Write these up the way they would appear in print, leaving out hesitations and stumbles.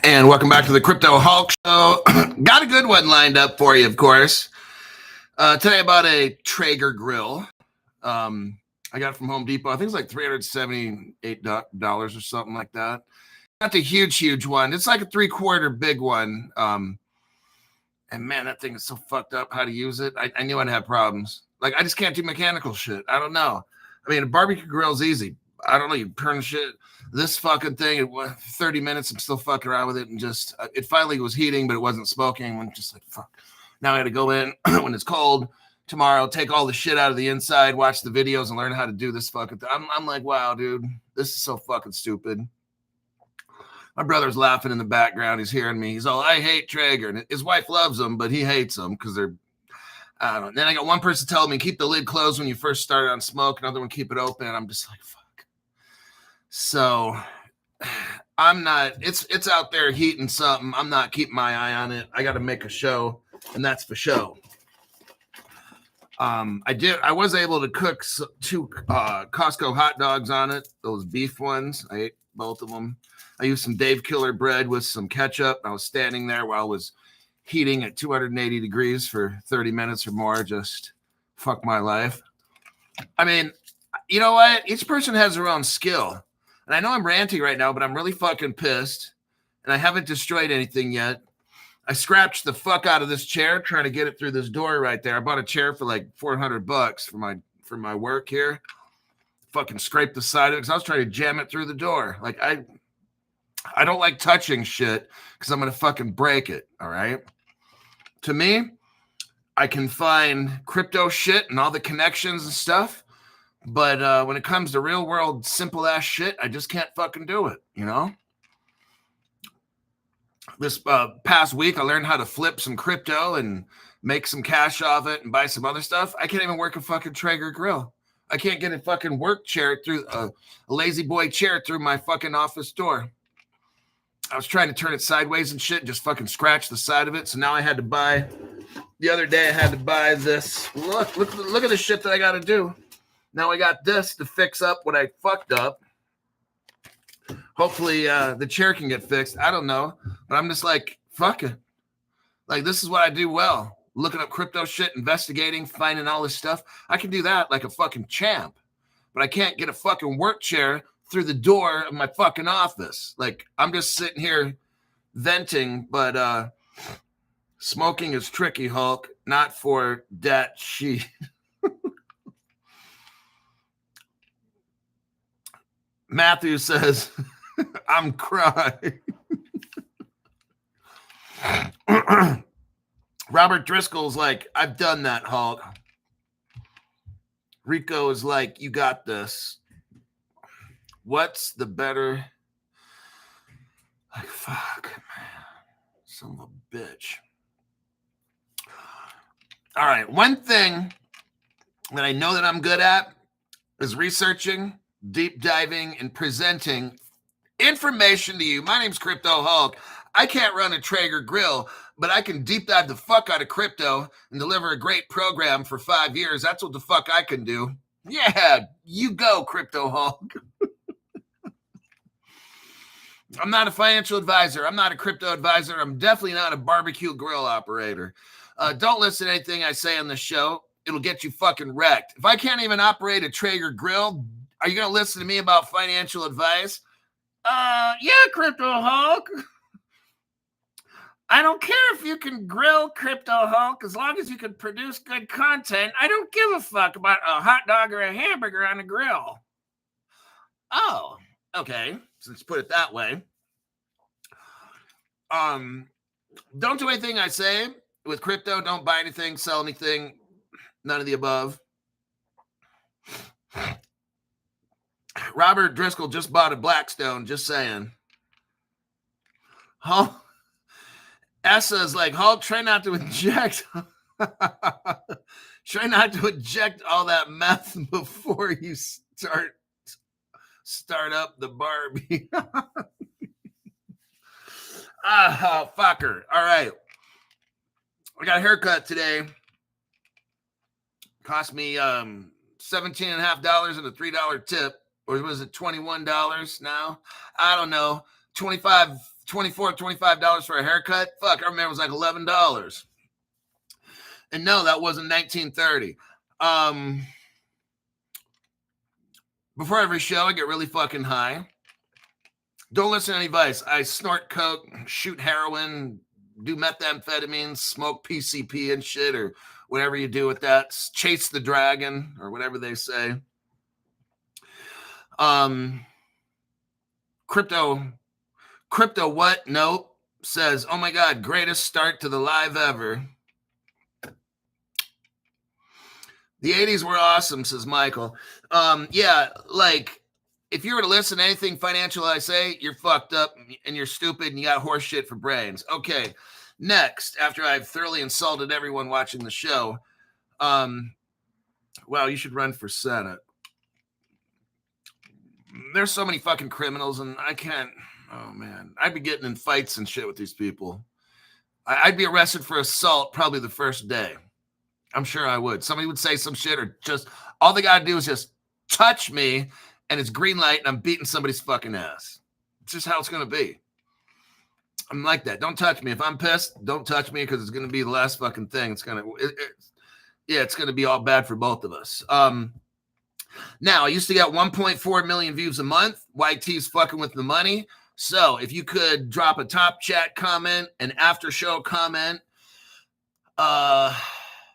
And welcome back to the Crypto Hulk Show. Got a good one lined up for you, of course. Today about a Traeger grill. I got it from Home Depot. I think it's like $378 or something like that. Not the huge one. It's like a 3/4 big one. And man, that thing is so fucked up how to use it. I knew I'd have problems. Like, I just can't do mechanical shit. I don't know. I mean, a barbecue grill's easy. I don't know. You turn shit. This fucking thing, it was 30 minutes. I'm still fucking around with it. And just, it finally was heating, but it wasn't smoking. I'm just like, fuck. Now I got to go in when it's cold tomorrow, take all the shit out of the inside, watch the videos, and learn how to do this fucking thing. I'm like, wow, dude, this is so fucking stupid. My brother's laughing in the background. He's hearing me. He's all, I hate Traeger. And his wife loves them, but he hates them because they're, I don't know. Then I got one person telling me, keep the lid closed when you first start on smoke. Another one, keep it open. And I'm just like, fuck. So I'm not, it's out there heating something. I'm not keeping my eye on it. I got to make a show, and that's for show. I was able to cook two Costco hot dogs on it, those beef ones. I ate both of them. I used some Dave Killer bread with some ketchup. I was standing there while I was heating at 280 degrees for 30 minutes or more. Just fuck my life. I mean, you know what? Each person has their own skill. And I know I'm ranting right now, but I'm really fucking pissed. And I haven't destroyed anything yet. I scratched the fuck out of this chair trying to get it through this door right there. I bought a chair for like $400 for my work here. Fucking scraped the side of it because I was trying to jam it through the door. Like, I don't like touching shit because I'm going to fucking break it, all right? To me, I can find crypto shit and all the connections and stuff, but when it comes to real world simple-ass shit, I just can't fucking do it, you know? This past week, I learned how to flip some crypto and make some cash off it and buy some other stuff. I can't even work a fucking Traeger grill. I can't get a fucking work chair through a lazy boy chair through my fucking office door. I was trying to turn it sideways and shit and just fucking scratch the side of it. So now I had to buy, the other day I had to buy this. Look at the shit that I got to do. Now I got this to fix up what I fucked up. Hopefully the chair can get fixed. I don't know. But I'm just like, fuck it. Like, this is what I do well. Looking up crypto shit, investigating, finding all this stuff. I can do that like a fucking champ. But I can't get a fucking work chair through the door of my fucking office. Like, I'm just sitting here venting, but smoking is tricky, Hulk. Not for that shit. Matthew says, I'm crying. Robert Driscoll's like, I've done that, Hulk. Rico is like, you got this. What's the better? Like, fuck, man. Son of a bitch. All right. One thing that I know that I'm good at is researching, deep diving, and presenting information to you. My name's Crypto Hulk. I can't run a Traeger grill, but I can deep dive the fuck out of crypto and deliver a great program for 5 years. That's what the fuck I can do. Yeah, you go, Crypto Hulk. I'm not a financial advisor. I'm not a crypto advisor. I'm definitely not a barbecue grill operator. Don't listen to anything I say on the show. It'll get you fucking wrecked. If I can't even operate a Traeger grill, are you going to listen to me about financial advice? Yeah, Crypto Hulk. I don't care if you can grill, Crypto Hulk, as long as you can produce good content. I don't give a fuck about a hot dog or a hamburger on a grill. Oh, okay. So let's put it that way. Don't do anything I say with crypto. Don't buy anything, sell anything, none of the above. Robert Driscoll just bought a Blackstone, just saying. Hulk, Essa's like, Hulk, try not to inject. Try not to inject all that meth before you start up the Barbie. Fucker. All right. I got a haircut today. Cost me $17.50 and a $3 tip. Or was it $21 now? I don't know. 25 $24, $25 for a haircut. Fuck, I remember it was like $11. And no, that wasn't 1930. Before every show, I get really fucking high. Don't listen to any advice. I snort coke, shoot heroin, do methamphetamines, smoke PCP and shit, or whatever you do with that. Chase the dragon, or whatever they say. Crypto what? Nope. Says, oh my God, greatest start to the live ever. The 80s were awesome, says Michael. Yeah, like, if you were to listen to anything financial I say, you're fucked up and you're stupid and you got horse shit for brains. Okay, next, after I've thoroughly insulted everyone watching the show, well, you should run for Senate. There's so many fucking criminals and I can't, oh man, I'd be getting in fights and shit with these people. I'd be arrested for assault probably the first day. I'm sure I would. Somebody would say some shit or just, all they got to do is just touch me and it's green light and I'm beating somebody's fucking ass. It's just how it's going to be. I'm like that. Don't touch me. If I'm pissed, don't touch me because it's going to be the last fucking thing. It's going to, it's going to be all bad for both of us. Now, I used to get 1.4 million views a month. YT's fucking with the money. So if you could drop a top chat comment, an after show comment,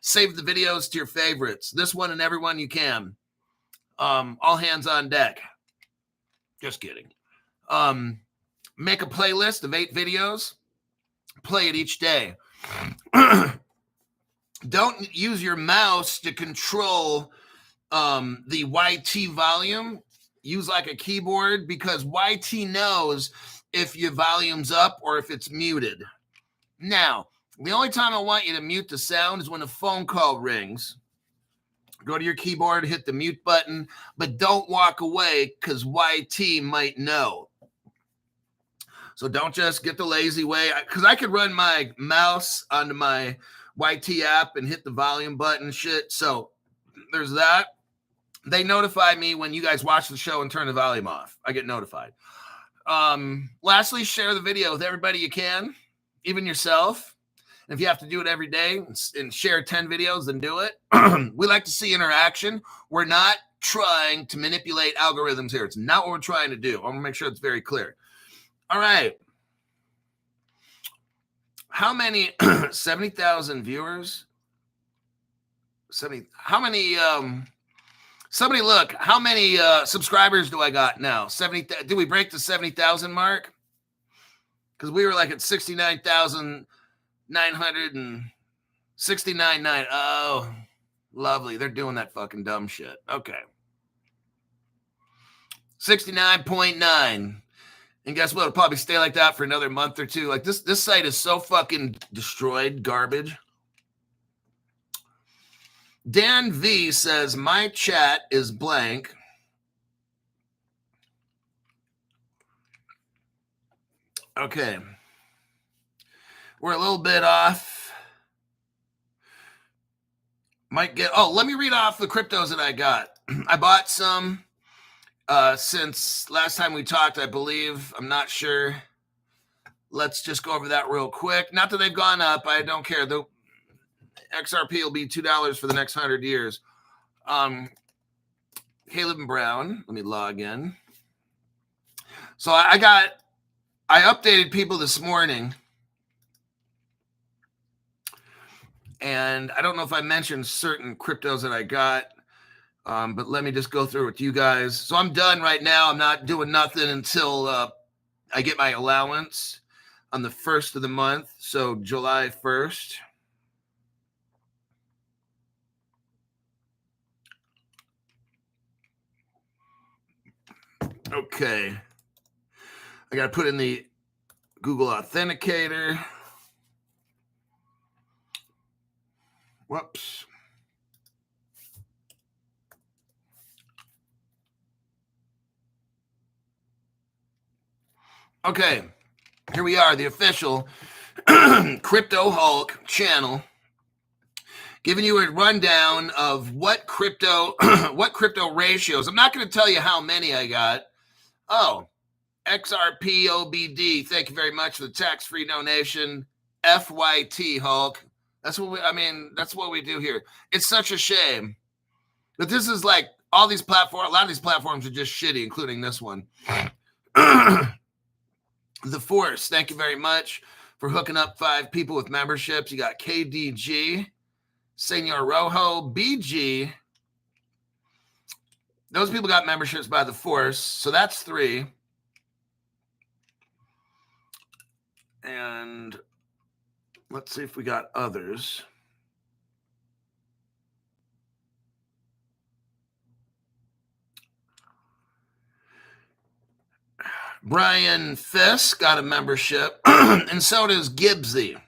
save the videos to your favorites. This one and every one you can. All hands on deck. Just kidding. Make a playlist of 8 videos. Play it each day. Don't use your mouse to control the YT volume. Use like a keyboard because YT knows if your volume's up or if it's muted. Now, the only time I want you to mute the sound is when a phone call rings. Go to your keyboard, hit the mute button, but don't walk away because YT might know. So don't just get the lazy way. Because I could run my mouse onto my YT app and hit the volume button shit. So there's that. They notify me when you guys watch the show and turn the volume off. I get notified. Lastly, share the video with everybody you can, even yourself. And if you have to do it every day and share 10 videos, then do it. We like to see interaction. We're not trying to manipulate algorithms here. It's not what we're trying to do. I want to make sure it's very clear. All right. How many 70,000 viewers? 70. How many somebody look, how many subscribers do I got now? 70. Did we break the 70,000 mark? Because we were like at 69,969. Oh, lovely. They're doing that fucking dumb shit. Okay. 69.9. And guess what? It'll probably stay like that for another month or two. Like this site is so fucking destroyed, garbage. Dan V says, my chat is blank. Okay. We're a little bit off. Might get, let me read off the cryptos that I got. I bought some since last time we talked, I believe. I'm not sure. Let's just go over that real quick. Not that they've gone up. I don't care. The XRP will be $2 for the next 100 years. Caleb and Brown. Let me log in. So I updated people this morning. And I don't know if I mentioned certain cryptos that I got. But let me just go through with you guys. So I'm done right now. I'm not doing nothing until I get my allowance on the 1st of the month. So July 1st. Okay. I got to put in the Google Authenticator. Whoops. Okay, here we are, the official Crypto Hulk channel, giving you a rundown of what crypto ratios. I'm not going to tell you how many I got. Oh, XRPOBD, thank you very much for the tax-free donation. FYT, Hulk. That's what that's what we do here. It's such a shame. But this is like all these platforms, a lot of these platforms are just shitty, including this one. The Force, thank you very much for hooking up 5 people with memberships. You got KDG, Senor Rojo, BG. Those people got memberships by the Force, so that's 3. And let's see if we got others. Brian Fisk got a membership, and so does Gibbsy.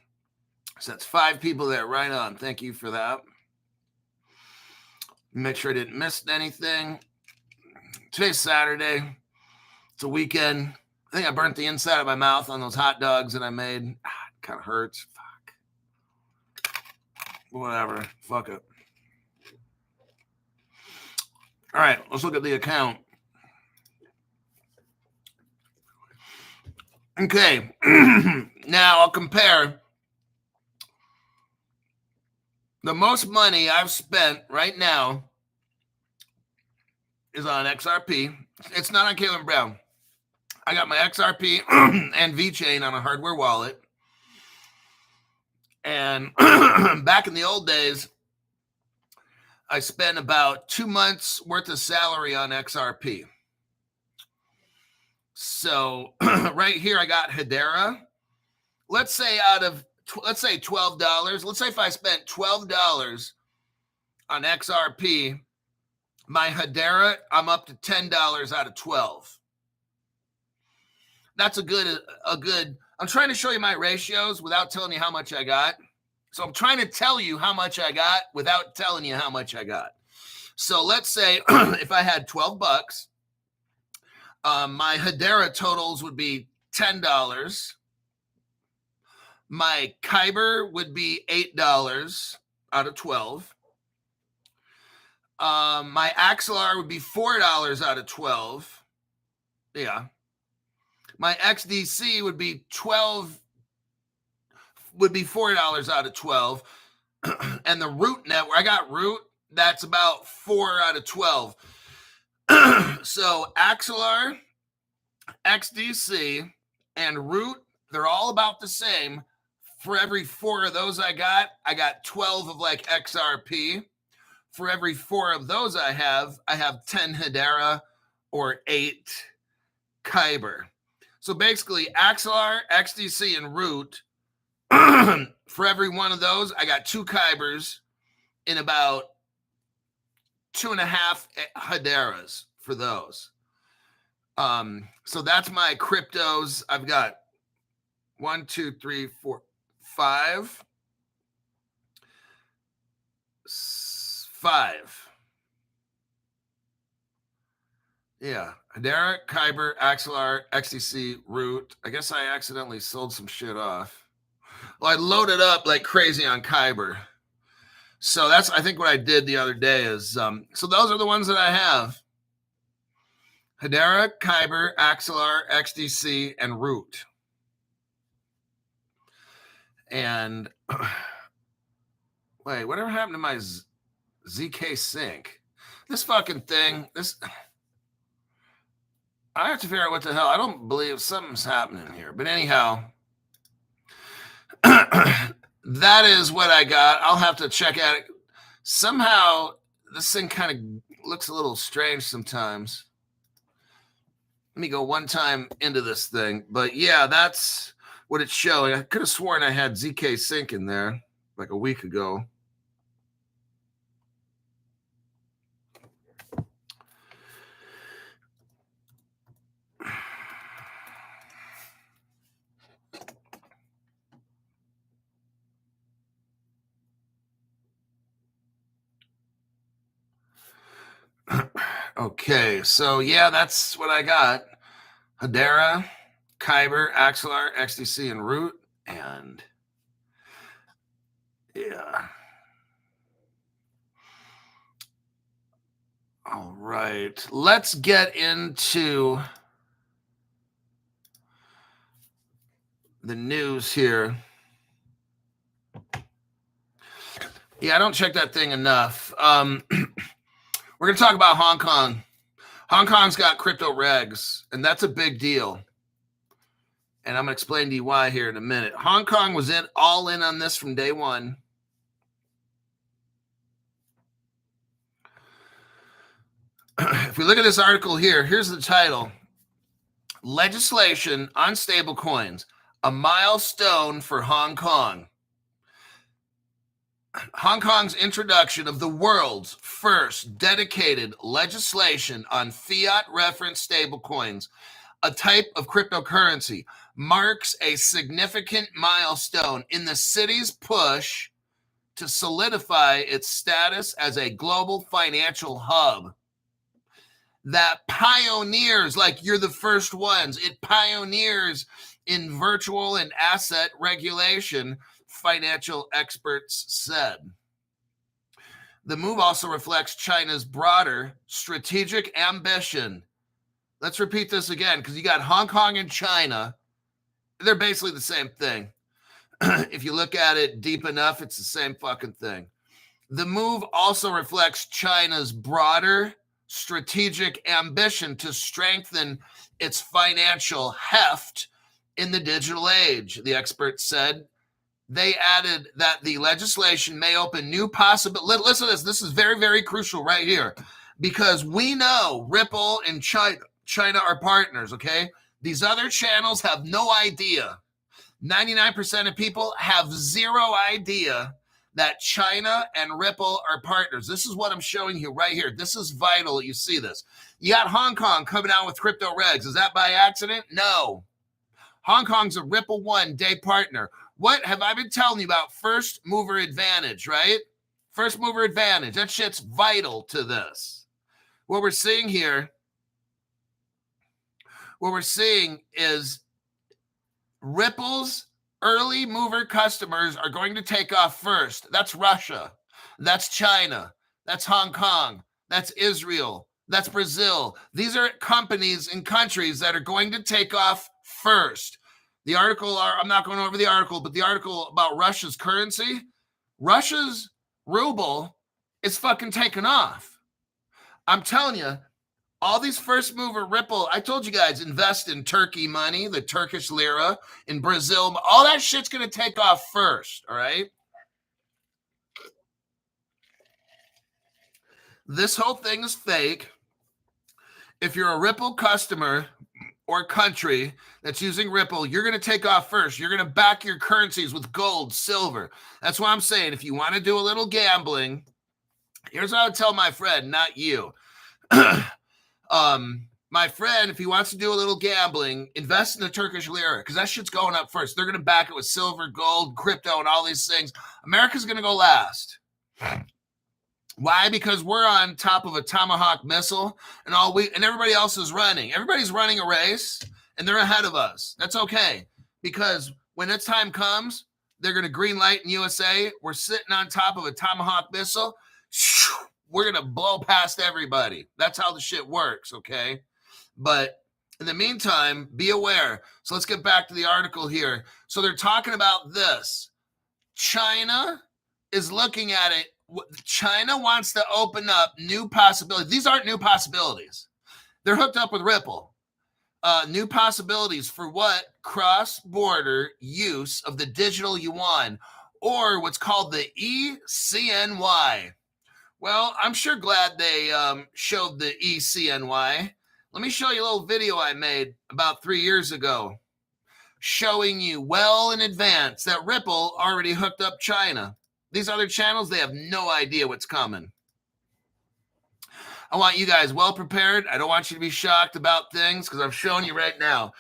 So that's 5 people there. Right on. Thank you for that. Make sure I didn't miss anything. Today's Saturday. It's a weekend. I think I burnt the inside of my mouth on those hot dogs that I made. It kind of hurts. Fuck. Whatever. Fuck it. All right. Let's look at the account. Okay. Now I'll compare the most money I've spent right now is on XRP. It's not on Caleb Brown. I got my XRP and VeChain on a hardware wallet. And back in the old days, I spent about 2 months worth of salary on XRP. So right here, I got Hedera. Let's say $12. Let's say if I spent $12 on XRP, my Hedera, I'm up to $10 out of 12. That's a good, I'm trying to show you my ratios without telling you how much I got. So I'm trying to tell you how much I got without telling you how much I got. So let's say if I had $12, my Hedera totals would be $10. My Kyber would be $8 out of 12. My Axelar would be $4 out of 12. Yeah. My XDC would be $4 out of 12. And the Root network, I got Root, that's about 4 out of 12. So Axelar, XDC, and Root, they're all about the same. For every 4 of those I got 12 of like XRP. For every 4 of those I have 10 Hedera or 8 Kyber. So basically Axelar, XDC, and Root, for every one of those, I got 2 Kybers in about 2.5 Hederas for those. So that's my cryptos. I've got 1, 2, 3, 4, 5. 5. Yeah. Hedera, Kyber, Axelar, XDC, Root. I guess I accidentally sold some shit off. Well, I loaded up like crazy on Kyber. So that's, I think what I did the other day is, so those are the ones that I have. Hedera, Kyber, Axelar, XDC, and Root. And wait, whatever happened to my ZK Sync? This fucking thing, I have to figure out what the hell. I don't believe something's happening here. But anyhow, that is what I got. I'll have to check out it. Somehow, this thing kind of looks a little strange sometimes. Let me go one time into this thing. But yeah, that's what it's showing. I could have sworn I had ZK Sync in there like a week ago. Okay, so yeah, that's what I got. Hedera, Kyber, Axelar, XDC, and Root. And yeah. All right, let's get into the news here. Yeah, I don't check that thing enough. We're going to talk about Hong Kong. Hong Kong's got crypto regs, and that's a big deal. And I'm going to explain to you why here in a minute. Hong Kong was all in on this from day one. If we look at this article here, here's the title. Legislation on stablecoins, a milestone for Hong Kong. Hong Kong's introduction of the world's first dedicated legislation on fiat reference stablecoins, a type of cryptocurrency, marks a significant milestone in the city's push to solidify its status as a global financial hub that pioneers, like you're the first ones, it pioneers in virtual and asset regulation, financial experts said. The move also reflects China's broader strategic ambition. Let's repeat this again, because you got Hong Kong and China. They're basically the same thing. If you look at it deep enough, it's the same fucking thing. The move also reflects China's broader strategic ambition to strengthen its financial heft in the digital age, the experts said. They added that the legislation may open new possibilities. Listen to this. This is very, very crucial right here, because we know Ripple and China are partners, okay? These other channels have no idea. 99% of people have zero idea that China and Ripple are partners. This is what I'm showing you right here. This is vital. You see this. You got Hong Kong coming out with crypto regs. Is that by accident? No. Hong Kong's a Ripple One day partner. What have I been telling you about first mover advantage, right? First mover advantage. That shit's vital to this. What we're seeing here, is Ripple's early mover customers are going to take off first. That's Russia. That's China. That's Hong Kong. That's Israel. That's Brazil. These are companies and countries that are going to take off first. The article, I'm not going over the article, but the article about Russia's currency, Russia's ruble is fucking taking off. I'm telling you, all these first mover Ripple, I told you guys, invest in Turkey money, the Turkish lira, in Brazil. All that shit's going to take off first, all right? This whole thing is fake. If you're a Ripple customer or country that's using Ripple, you're going to take off first. You're going to back your currencies with gold, silver. That's what I'm saying. If you want to do a little gambling, here's what I would tell my friend, not you. My friend, if he wants to do a little gambling, invest in the Turkish lira, because that shit's going up first. They're going to back it with silver, gold, crypto, and all these things. America's going to go last. Why? Because we're on top of a Tomahawk missile, and everybody else is running. Everybody's running a race, and they're ahead of us. That's okay, because when its time comes, they're going to green light in USA. We're sitting on top of a Tomahawk missile. We're going to blow past everybody. That's how the shit works, okay? But in the meantime, be aware. So let's get back to the article here. So they're talking about this. China is looking at it. China wants to open up new possibilities. These aren't new possibilities. They're hooked up with Ripple. New possibilities for what? Cross-border use of the digital yuan, or what's called the ECNY. Well, I'm sure glad they showed the ECNY. Let me show you a little video I made about 3 years ago, showing you well in advance that Ripple already hooked up China. These other channels, they have no idea what's coming. I want you guys well prepared. I don't want you to be shocked about things, because I'm showing you right now.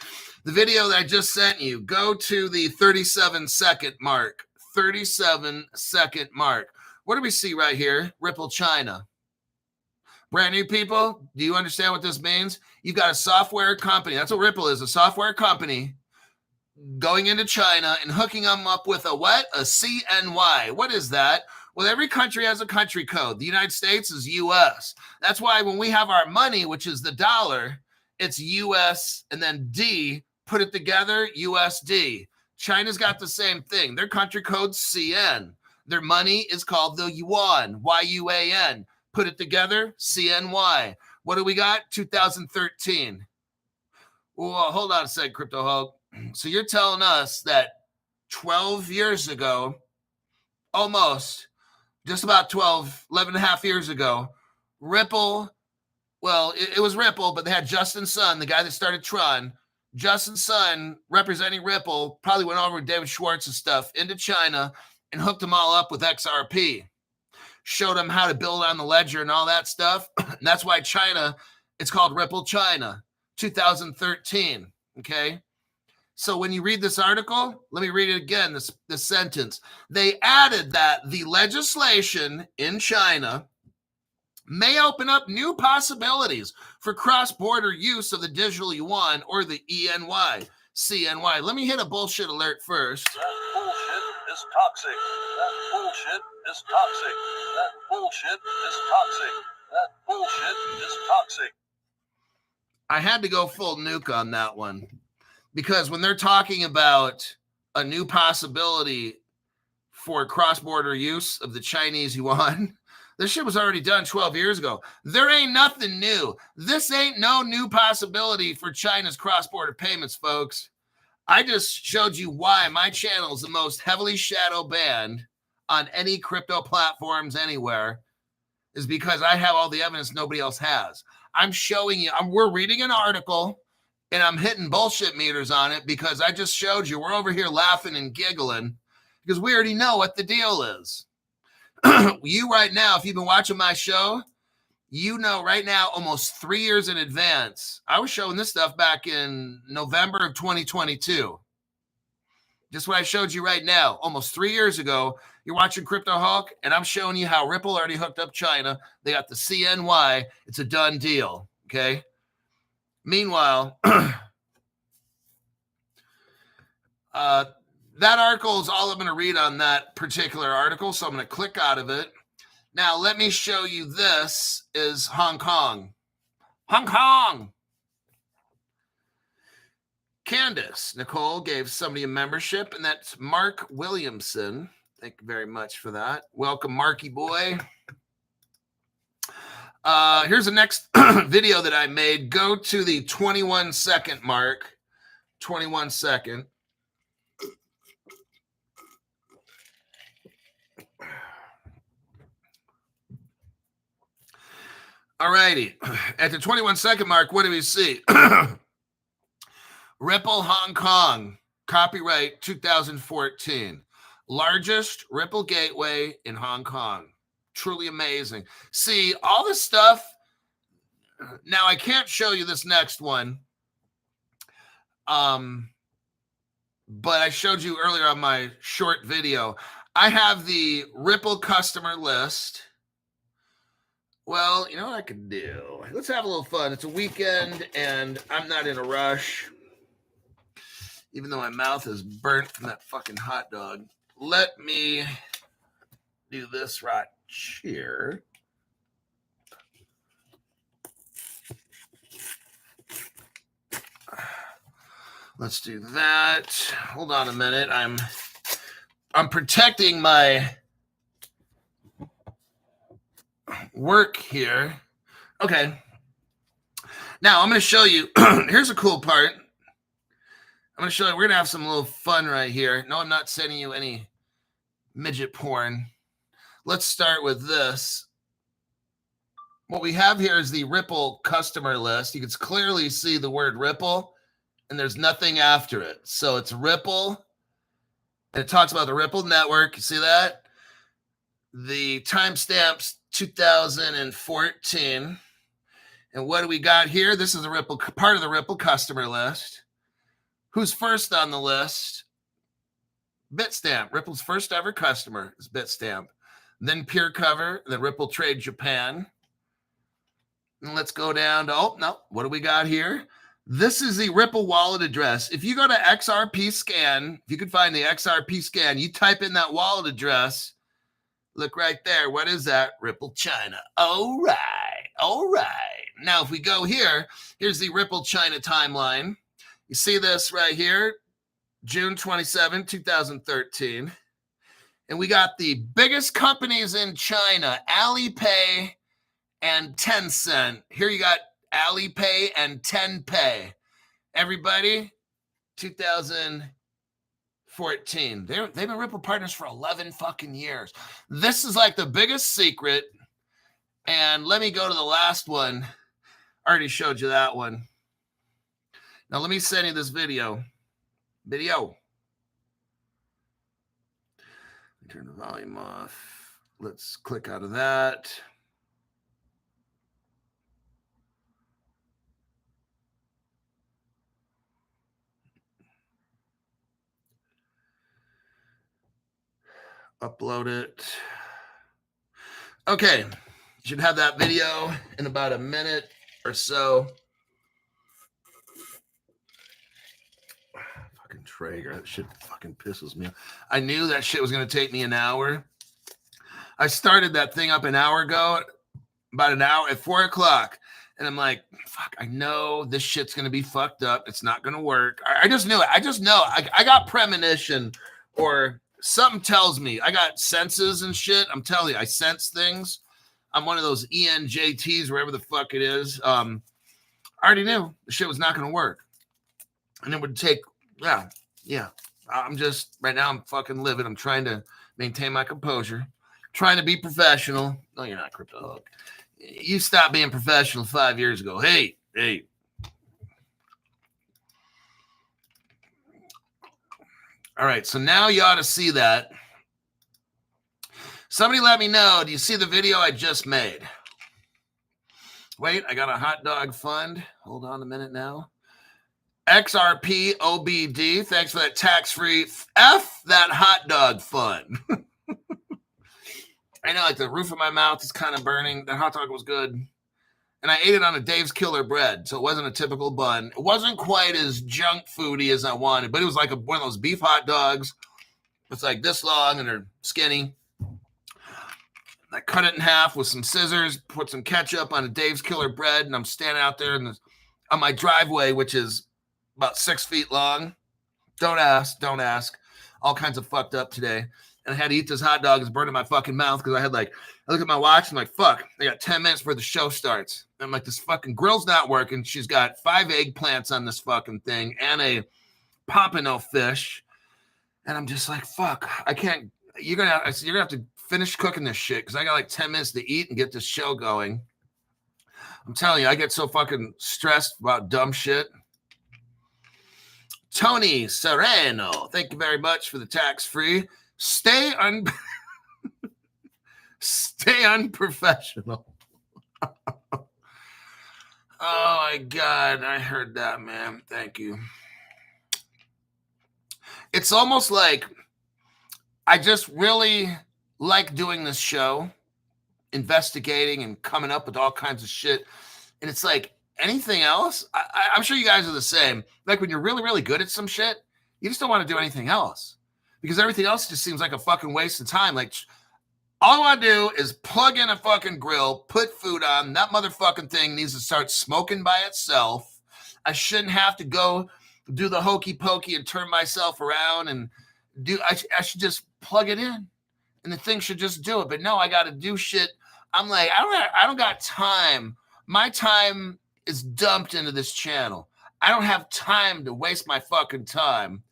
The video that I just sent you, go to the 37-second mark. 37-second mark. What do we see right here? Ripple China. Brand new people, do you understand what this means? You've got a software company. That's what Ripple is, a software company going into China and hooking them up with a what? A CNY. What is that? Well, every country has a country code. The United States is US. That's why when we have our money, which is the dollar, it's US and then D, put it together, USD. China's got the same thing. Their country code's CN. Their money is called the yuan, Y-U-A-N. Put it together, CNY. What do we got? 2013. Well, hold on a sec, Crypto Hulk. So you're telling us that 12 years ago, almost, just about 12, 11 and a half years ago, Ripple, well, it was Ripple, but they had Justin Sun, the guy that started Tron. Justin Sun, representing Ripple, probably went over with David Schwartz and stuff into China and hooked them all up with XRP. Showed them how to build on the ledger and all that stuff. And that's why China, it's called Ripple China, 2013. Okay. So when you read this article, let me read it again, this sentence. They added that the legislation in China may open up new possibilities for cross-border use of the digital yuan or the ENY, CNY. Let me hit a bullshit alert first. That bullshit is toxic. That bullshit is toxic. That bullshit is toxic. That bullshit is toxic. I had to go full nuke on that one because when they're talking about a new possibility for cross-border use of the Chinese yuan, this shit was already done 12 years ago. There ain't nothing new. This ain't no new possibility for China's cross-border payments, folks. I just showed you why my channel is the most heavily shadow banned on any crypto platforms anywhere is because I have all the evidence nobody else has. I'm showing you, we're reading an article and I'm hitting bullshit meters on it because I just showed you. We're over here laughing and giggling because we already know what the deal is. You right now, if you've been watching my show, you know right now, almost 3 years in advance, I was showing this stuff back in November of 2022. Just what I showed you right now, almost 3 years ago, you're watching Crypto Hulk, and I'm showing you how Ripple already hooked up China. They got the CNY. It's a done deal, okay? Meanwhile, that article is all I'm going to read on that particular article, so I'm going to click out of it. Now, let me show you this is Hong Kong. Hong Kong! Candace, Nicole gave somebody a membership, and that's Mark Williamson. Thank you very much for that. Welcome, Marky boy. Here's the next video that I made. Go to the 21-second mark. 21 second. All righty. At the 21-second mark, what do we see? Ripple Hong Kong, copyright 2014. Largest Ripple gateway in Hong Kong. Truly amazing. See, all this stuff. Now, I can't show you this next one. But I showed you earlier on my short video. I have the Ripple customer list. Well, you know what I could do? Let's have a little fun. It's a weekend, and I'm not in a rush. Even though my mouth is burnt from that fucking hot dog. Let me do this right here. Let's do that. Hold on a minute. I'm protecting my work here. Okay. Now I'm going to show you. Here's a cool part. I'm going to show you. We're going to have some little fun right here. No, I'm not sending you any midget porn. Let's start with this. What we have here is the Ripple customer list. You can clearly see the word Ripple, and there's nothing after it. So it's Ripple, and it talks about the Ripple network. You see that? The timestamps 2014. And what do we got here? This is the Ripple, part of the Ripple customer list. Who's first on the list? Bitstamp. Ripple's first ever customer is Bitstamp. Then PeerCover, then Ripple Trade Japan. And let's go down to, oh, no, what do we got here? This is the Ripple wallet address. If you go to XRP scan, if you could find the XRP scan, you type in that wallet address. Look right there. What is that? Ripple China. All right. All right. Now, if we go here, here's the Ripple China timeline. You see this right here? June 27, 2013. And we got the biggest companies in China, Alipay and Tencent. Here you got Alipay and Tenpay. Everybody, 2014. They've been Ripple partners for 11 fucking years. This is like the biggest secret. And let me go to the last one. I already showed you that one. Now let me send you this video. Turn the volume off. Let's click out of that. Upload it. Okay. You should have that video in about a minute or so. Fucking Traeger. That shit fucking pisses me off. I knew that shit was going to take me an hour. I started that thing up an hour ago, about an hour at 4 o'clock. And I'm like, fuck, I know this shit's going to be fucked up. It's not going to work. I just knew it. I just know. I got premonition or something tells me. I got senses and shit. I'm telling you, I sense things. I'm one of those ENJTs, wherever the fuck it is. I already knew the shit was not going to work. And it would take, yeah. I'm just, right now I'm fucking livid. I'm trying to maintain my composure. Trying to be professional. No, you're not, Crypto Hulk. You stopped being professional 5 years ago. Hey. All right, so now you ought to see that. Somebody let me know. Do you see the video I just made? Wait, I got a hot dog fund. Hold on a minute now. XRP OBD. Thanks for that tax-free. F that hot dog fund. I know, like the roof of my mouth is kind of burning. That hot dog was good. And I ate it on a Dave's Killer bread, so it wasn't a typical bun. It wasn't quite as junk foody as I wanted, but it was like one of those beef hot dogs. It's like this long and they're skinny. I cut it in half with some scissors, put some ketchup on a Dave's Killer bread, and I'm standing out there on my driveway, which is about 6 feet long. Don't ask. All kinds of fucked up today. And I had to eat this hot dog. It's burning my fucking mouth because I look at my watch and I'm like, fuck, I got 10 minutes before the show starts. And I'm like, this fucking grill's not working. She's got 5 eggplants on this fucking thing and a pompano fish. And I'm just like, fuck, I can't. You're gonna have to finish cooking this shit because I got like 10 minutes to eat and get this show going. I'm telling you, I get so fucking stressed about dumb shit. Tony Serrano, thank you very much for the tax-free. Stay unprofessional. Oh my God, I heard that, man. Thank you. It's almost like I just really like doing this show, investigating and coming up with all kinds of shit. And it's like anything else, I'm sure you guys are the same. Like when you're really, really good at some shit, you just don't want to do anything else. Because everything else just seems like a fucking waste of time. Like, all I want to do is plug in a fucking grill, put food on. That motherfucking thing needs to start smoking by itself. I shouldn't have to go do the hokey pokey and turn myself around and I should just plug it in and the thing should just do it. But no, I got to do shit. I'm like, I don't got time. My time is dumped into this channel. I don't have time to waste my fucking time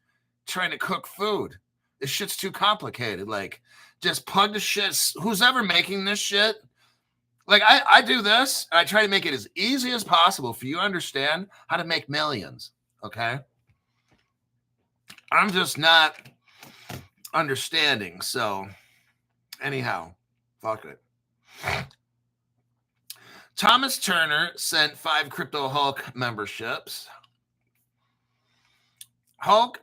trying to cook food. This shit's too complicated. Like, just plug the shit. Who's ever making this shit? Like, I do this, and I try to make it as easy as possible for you to understand how to make millions, okay? I'm just not understanding. So, anyhow, fuck it. Thomas Turner sent 5 Crypto Hulk memberships. Hulk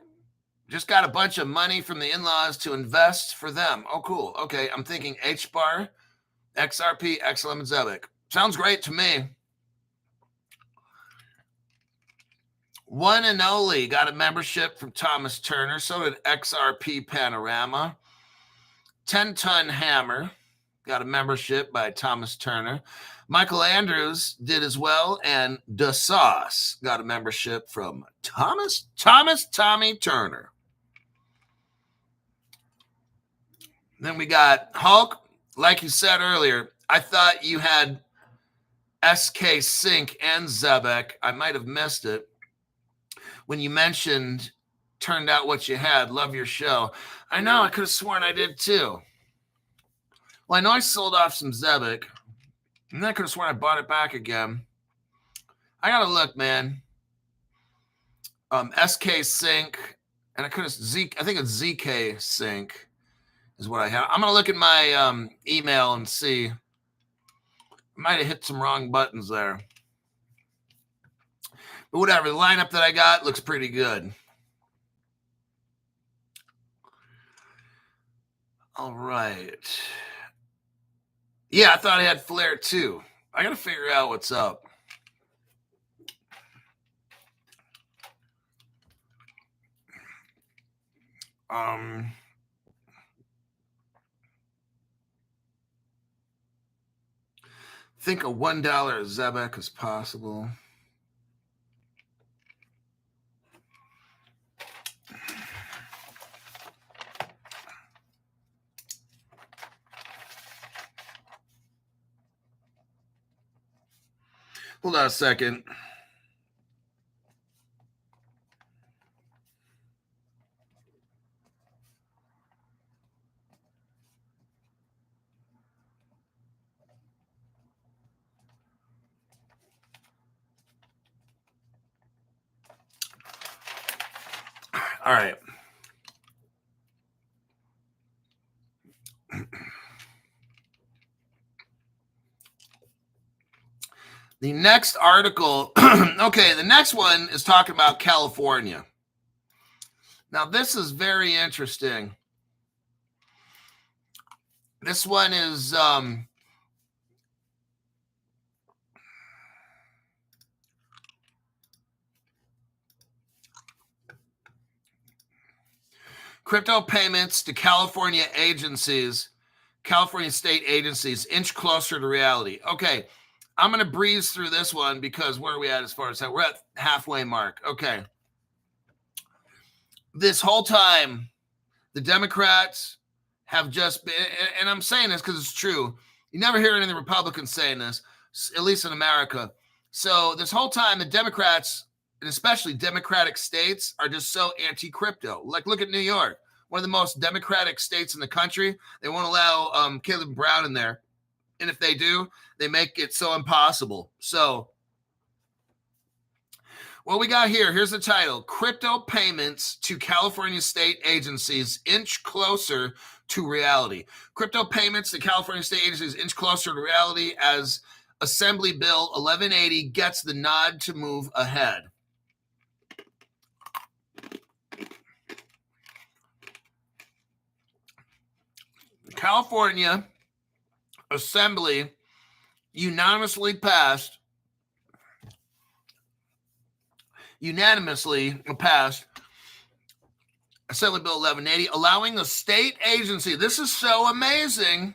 just got a bunch of money from the in-laws to invest for them. Oh, cool. Okay, I'm thinking HBAR, XRP, XLM, and Zebic. Sounds great to me. One and Only got a membership from Thomas Turner. So did XRP Panorama. 10-Ton Hammer got a membership by Thomas Turner. Michael Andrews did as well. And The Sauce got a membership from Tommy Turner. Then we got Hulk. Like you said earlier, I thought you had SK Sync and Zebek. I might have missed it. When you mentioned turned out what you had, love your show. I know, I could have sworn I did too. Well, I know I sold off some Zebek, and then I could have sworn I bought it back again. I gotta look, man. SK Sync, and I could have I think it's ZK Sync is what I have. I'm gonna look at my email and see. I might have hit some wrong buttons there. But whatever, the lineup that I got looks pretty good. All right. Yeah, I thought I had Flair too. I got to figure out what's up. Think a $1 Zebek is possible. Hold on a second. All right. The next article, okay, the next one is talking about California. Now, this is very interesting. This one is crypto payments to California state agencies, inch closer to reality. Okay, I'm going to breeze through this one because where are we at as far as that? We're at halfway mark. Okay. This whole time, the Democrats have just been, and I'm saying this because it's true. You never hear any of the Republicans saying this, at least in America. So this whole time, the Democrats, and especially Democratic states, are just so anti-crypto. Like, look at New York, one of the most Democratic states in the country. They won't allow Caleb Brown in there. And if they do, they make it so impossible. So what we got here's the title: Crypto Payments to California State Agencies Inch Closer to Reality. Crypto payments to California State Agencies inch closer to reality as Assembly Bill 1180 gets the nod to move ahead. California Assembly unanimously passed Assembly Bill 1180, allowing the state agency. This is so amazing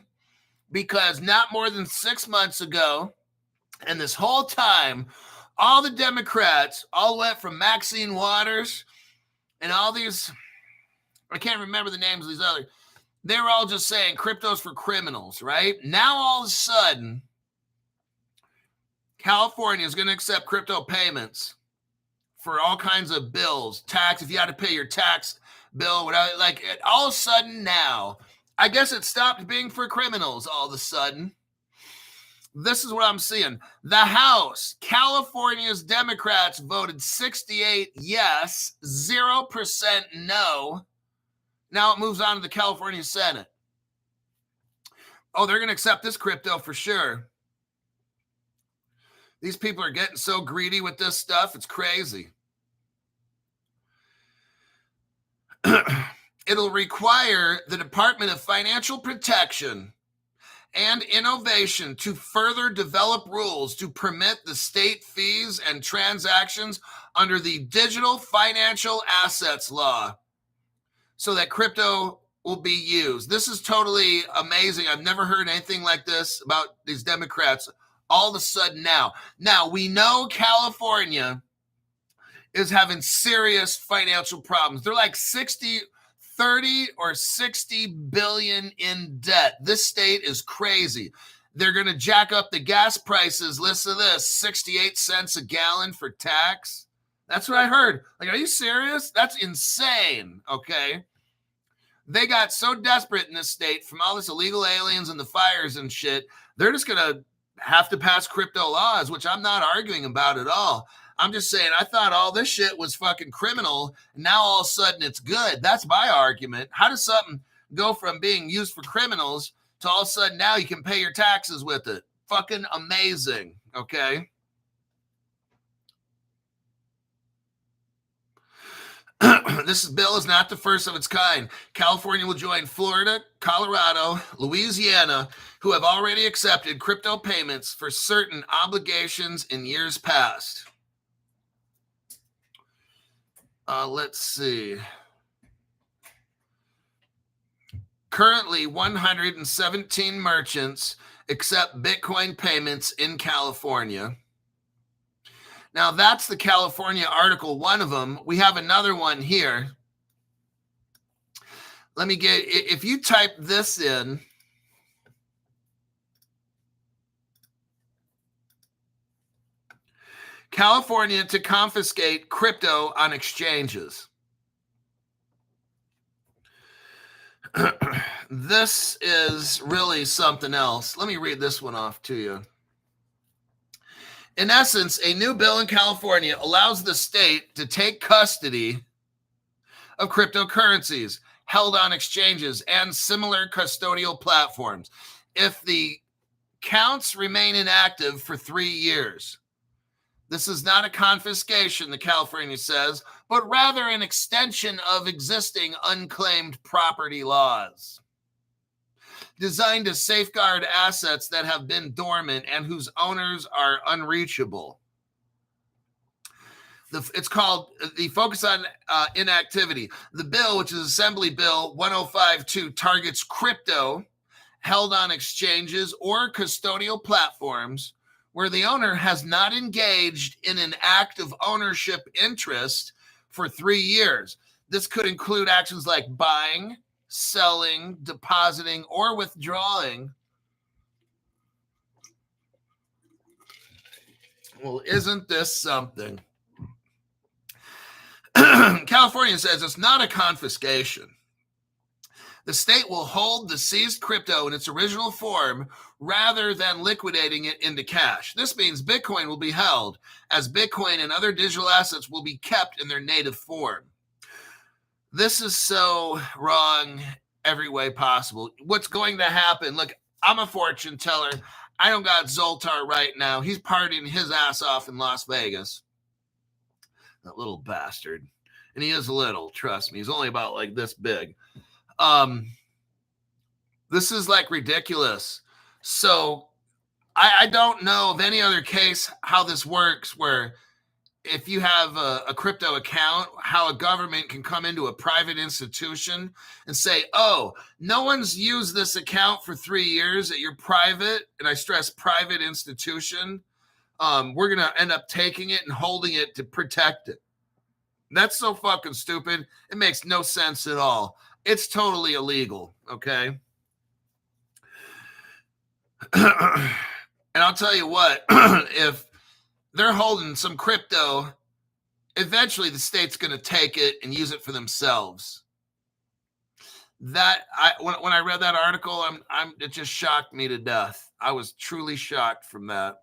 because not more than 6 months ago, and this whole time, all the Democrats, all the way from Maxine Waters and all these, I can't remember the names of these other, they were all just saying crypto's for criminals, right? Now all of a sudden, California is going to accept crypto payments for all kinds of bills, tax, if you had to pay your tax bill, whatever, like all of a sudden now, I guess it stopped being for criminals all of a sudden. This is what I'm seeing. The House, California's Democrats voted 68 yes, 0% no. Now it moves on to the California Senate. Oh, they're going to accept this crypto for sure. These people are getting so greedy with this stuff. It's crazy. It'll require the Department of Financial Protection and Innovation to further develop rules to permit the state fees and transactions under the Digital Financial Assets Law so that crypto will be used. This is totally amazing. I've never heard anything like this about these Democrats all of a sudden now. Now, we know California is having serious financial problems. They're like 60 30 or 60 billion in debt. This state is crazy. They're going to jack up the gas prices. Listen to this, 68 cents a gallon for tax. That's what I heard. Like, are you serious? That's insane, okay? They got so desperate in this state from all this illegal aliens and the fires and shit, they're just going to have to pass crypto laws, which I'm not arguing about at all. I'm just saying, I thought all this shit was fucking criminal, and now all of a sudden it's good. That's my argument. How does something go from being used for criminals to all of a sudden now you can pay your taxes with it? Fucking amazing, okay? This bill is not the first of its kind. California will join Florida, Colorado, Louisiana, who have already accepted crypto payments for certain obligations in years past. Let's see. Currently, 117 merchants accept Bitcoin payments in California. Now, that's the California article, one of them. We have another one here. Let me get, if you type this in, California to confiscate crypto on exchanges. This is really something else. Let me read this one off to you. In essence, a new bill in California allows the state to take custody of cryptocurrencies held on exchanges and similar custodial platforms if the accounts remain inactive for 3 years. This is not a confiscation, the California says, but rather an extension of existing unclaimed property laws designed to safeguard assets that have been dormant and whose owners are unreachable. It's called the focus on inactivity. The bill, which is Assembly Bill 1052, targets crypto held on exchanges or custodial platforms where the owner has not engaged in an act of ownership interest for 3 years. This could include actions like buying, selling, depositing, or withdrawing. Well, isn't this something? California says it's not a confiscation. The state will hold the seized crypto in its original form rather than liquidating it into cash. This means Bitcoin will be held as Bitcoin and other digital assets will be kept in their native form. This is so wrong every way possible. What's going to happen? Look, I'm a fortune teller. I don't got Zoltar right now. He's partying his ass off in Las Vegas. That little bastard. And he is little, trust me. He's only about like this big. This is like ridiculous. So I don't know of any other case how this works where if you have a crypto account, how a government can come into a private institution and say, oh, no one's used this account for 3 years at your private, and I stress private institution. We're going to end up taking it and holding it to protect it. That's so fucking stupid. It makes no sense at all. It's totally illegal, okay? And I'll tell you what, if they're holding some crypto, eventually the state's going to take it and use it for themselves. When I read that article, it just shocked me to death. I was truly shocked from that.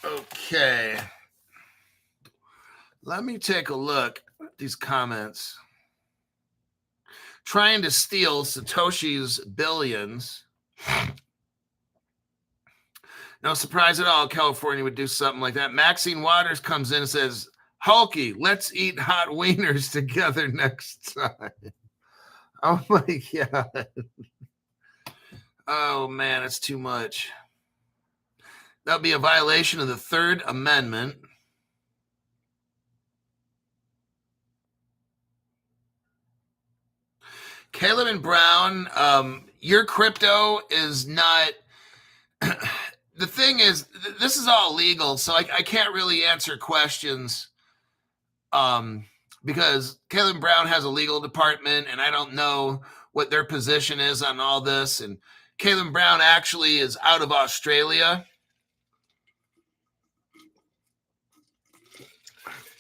Okay. Let me take a look at these comments. Trying to steal Satoshi's billions. No surprise at all, California would do something like that. Maxine Waters comes in and says, Hulky, let's eat hot wieners together next time. Oh my God. Oh man, it's too much. That would be a violation of the Third Amendment. Caleb and Brown, your crypto is not. The thing is, this is all legal, so I can't really answer questions because Caleb Brown has a legal department, and I don't know what their position is on all this. And Caleb Brown actually is out of Australia.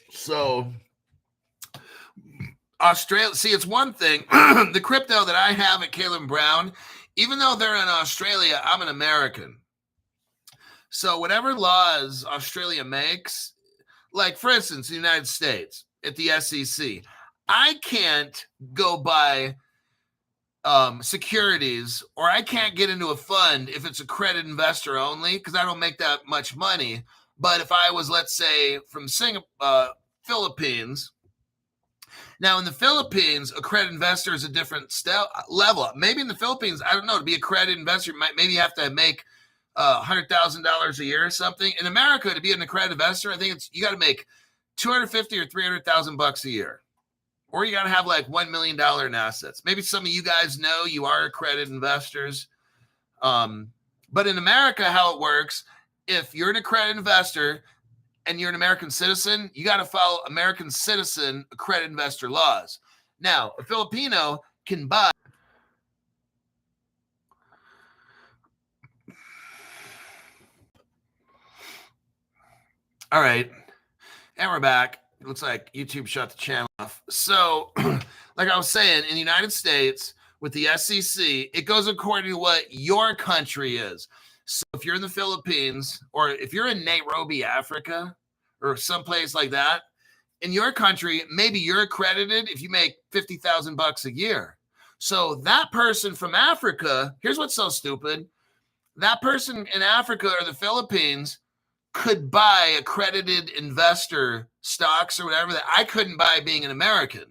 So Australia, see, it's one thing. The crypto that I have at Caleb Brown, even though they're in Australia, I'm an American. So whatever laws Australia makes, like for instance, the United States at the SEC, I can't go buy securities, or I can't get into a fund if it's accredited investor only, because I don't make that much money. But if I was, let's say, from Philippines, now in the Philippines, accredited investor is a different level. Maybe in the Philippines, I don't know, to be accredited investor, maybe you have to make $100,000 a year or something. In America, to be an accredited investor, I think you got to make $250,000 or $300,000 a year, or you got to have like $1 million in assets. Maybe some of you guys know you are accredited investors. But in America, how it works, if you're an accredited investor and you're an American citizen, you got to follow American citizen accredited investor laws. Now, a Filipino can buy. All right. And we're back. It looks like YouTube shut the channel off. So, like I was saying, in the United States, with the SEC, it goes according to what your country is. So if you're in the Philippines, or if you're in Nairobi, Africa, or someplace like that, in your country, maybe you're accredited if you make $50,000 a year. So that person from Africa, here's what's so stupid. That person in Africa or the Philippines could buy accredited investor stocks or whatever that I couldn't buy being an American,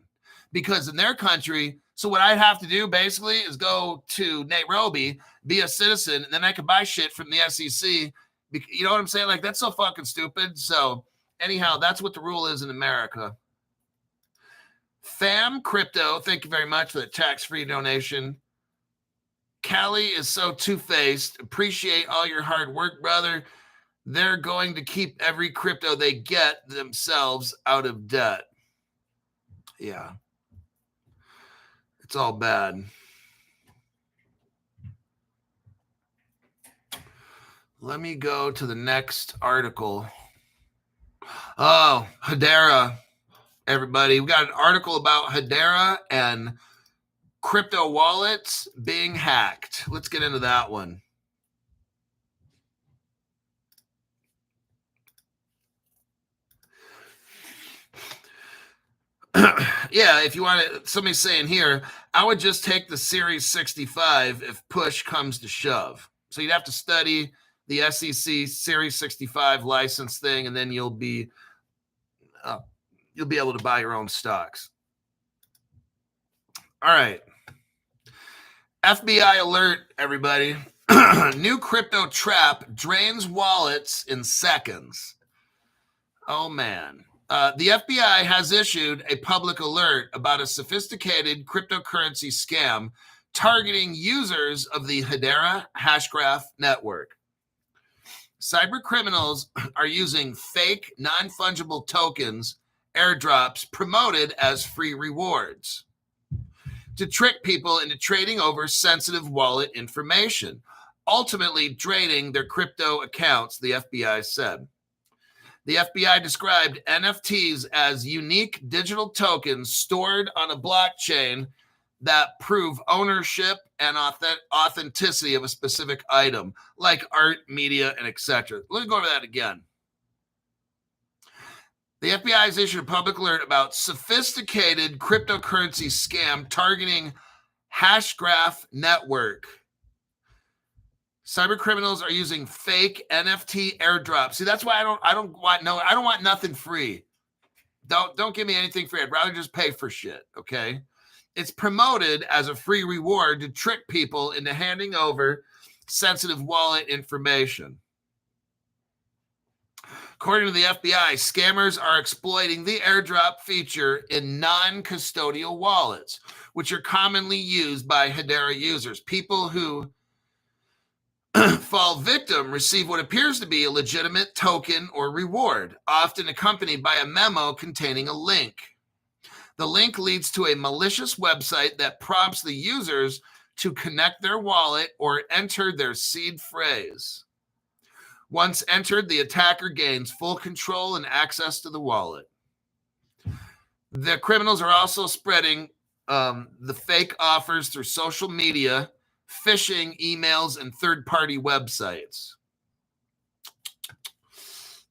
because in their country, so what I'd have to do basically is go to Nairobi, be a citizen, and then I could buy shit from the SEC. You know what I'm saying? Like, that's so fucking stupid. So anyhow, that's what the rule is in America. Fam Crypto, thank you very much for the tax-free donation. Callie is so two-faced. Appreciate all your hard work, brother. They're going to keep every crypto they get themselves out of debt. Yeah. It's all bad. Let me go to the next article. Oh, Hedera, everybody. We got an article about Hedera and crypto wallets being hacked. Let's get into that one. Yeah, if you want to, somebody's saying here, I would just take the Series 65 if push comes to shove. So you'd have to study the SEC Series 65 license thing, and then you'll be able to buy your own stocks. All right. FBI alert, everybody. New crypto trap drains wallets in seconds. Oh, man. The FBI has issued a public alert about a sophisticated cryptocurrency scam targeting users of the Hedera hashgraph network. Cyber criminals are using fake non-fungible tokens, airdrops promoted as free rewards, to trick people into trading over sensitive wallet information, ultimately draining their crypto accounts, the FBI said. The FBI described NFTs as unique digital tokens stored on a blockchain that prove ownership and authenticity of a specific item, like art, media, and etc. Let me go over that again. The FBI has issued a public alert about sophisticated cryptocurrency scam targeting hashgraph network. Cyber criminals are using fake NFT airdrops. See, that's why I don't want nothing free. Don't give me anything free. I'd rather just pay for shit, okay? It's promoted as a free reward to trick people into handing over sensitive wallet information. According to the FBI, scammers are exploiting the airdrop feature in non-custodial wallets, which are commonly used by Hedera users. People who fall victim receive what appears to be a legitimate token or reward, often accompanied by a memo containing a link. The link leads to a malicious website that prompts the users to connect their wallet or enter their seed phrase. Once entered, the attacker gains full control and access to the wallet. The criminals are also spreading the fake offers through social media, phishing emails, and third-party websites.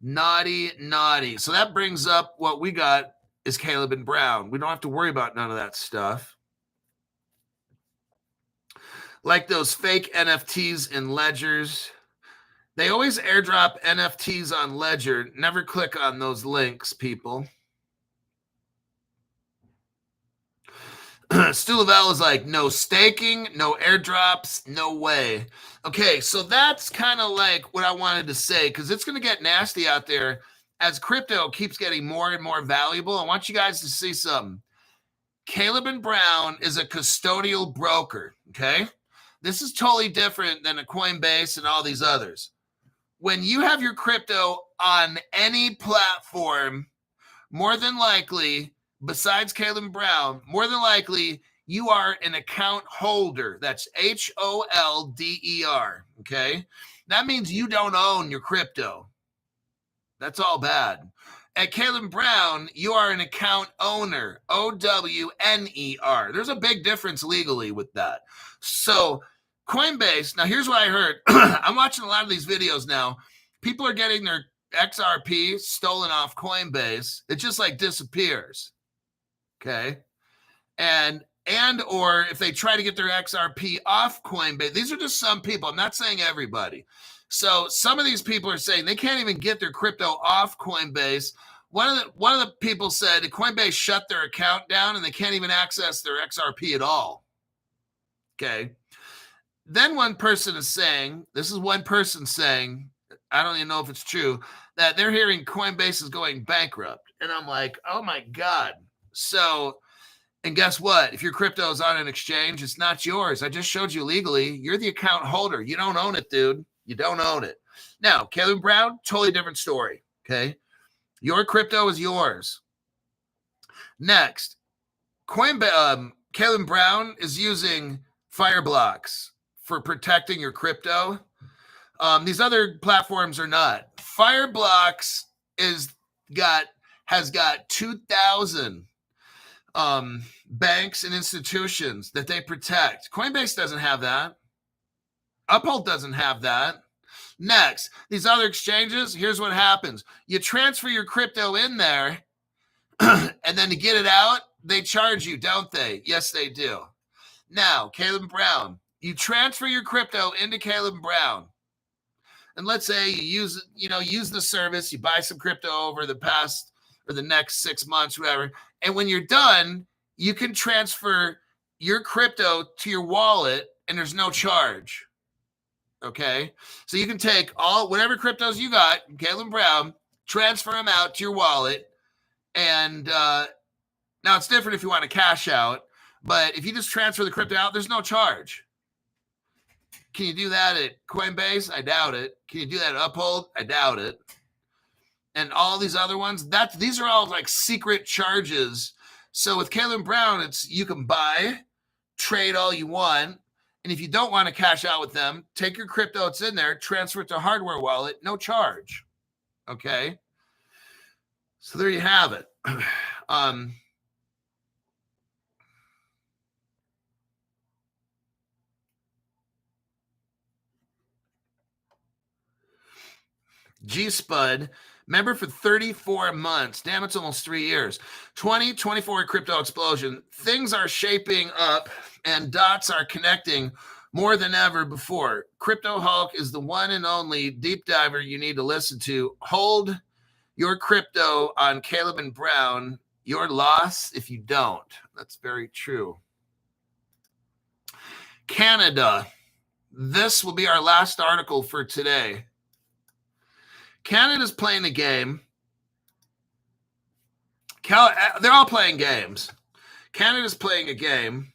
Naughty, naughty. So that brings up what we got is Caleb and Brown. We don't have to worry about none of that stuff. Like those fake NFTs in ledgers. They always airdrop NFTs on Ledger. Never click on those links, people. Stu Lavelle is like, no staking, no airdrops, no way. Okay, so that's kind of like what I wanted to say, because it's going to get nasty out there as crypto keeps getting more and more valuable. I want you guys to see something. Caleb and Brown is a custodial broker, okay? This is totally different than a Coinbase and all these others. When you have your crypto on any platform, more than likely, besides Caleb and Brown, more than likely, you are an account holder. That's HOLDER, okay? That means you don't own your crypto. That's all bad. At Caleb Brown, you are an account owner, OWNER. There's a big difference legally with that. So Coinbase, now here's what I heard. I'm watching a lot of these videos now. People are getting their XRP stolen off Coinbase. It just like disappears. Okay. And or if they try to get their XRP off Coinbase, these are just some people. I'm not saying everybody. So some of these people are saying they can't even get their crypto off Coinbase. One of the people said Coinbase shut their account down and they can't even access their XRP at all. Okay. Then one person is saying, this is one person saying, I don't even know if it's true, that they're hearing Coinbase is going bankrupt. And I'm like, oh my God. So, and guess what? If your crypto is on an exchange, it's not yours. I just showed you legally. You're the account holder. You don't own it, dude. You don't own it. Now, Caleb Brown, totally different story. Okay. Your crypto is yours. Next, Caleb Brown is using Fireblocks for protecting your crypto. These other platforms are not. Fireblocks has got 2,000 banks and institutions that they protect. Coinbase doesn't have that. Uphold doesn't have that. Next, these other exchanges, here's what happens. You transfer your crypto in there, and then to get it out, they charge you, don't they? Yes, they do. Now, Caleb Brown, you transfer your crypto into Caleb Brown. And let's say you use the service, you buy some crypto over the past or the next 6 months, whatever. And when you're done, you can transfer your crypto to your wallet and there's no charge. Okay. So you can take whatever cryptos you got, Caleb Brown, transfer them out to your wallet. And now it's different if you want to cash out, but if you just transfer the crypto out, there's no charge. Can you do that at Coinbase? I doubt it. Can you do that at Uphold? I doubt it. And all these other ones, these are all like secret charges. So with Caleb Brown, it's you can buy, trade all you want. And if you don't want to cash out with them, take your crypto, it's in there, transfer it to a hardware wallet, no charge. Okay. So there you have it. G-Spud, member for 34 months. Damn, it's almost 3 years. 2024 crypto explosion. Things are shaping up and dots are connecting more than ever before. Crypto Hulk is the one and only deep diver you need to listen to. Hold your crypto on Caleb and Brown. Your loss if you don't. That's very true. Canada. This will be our last article for today. Canada's playing a game. They're all playing games. Canada's playing a game.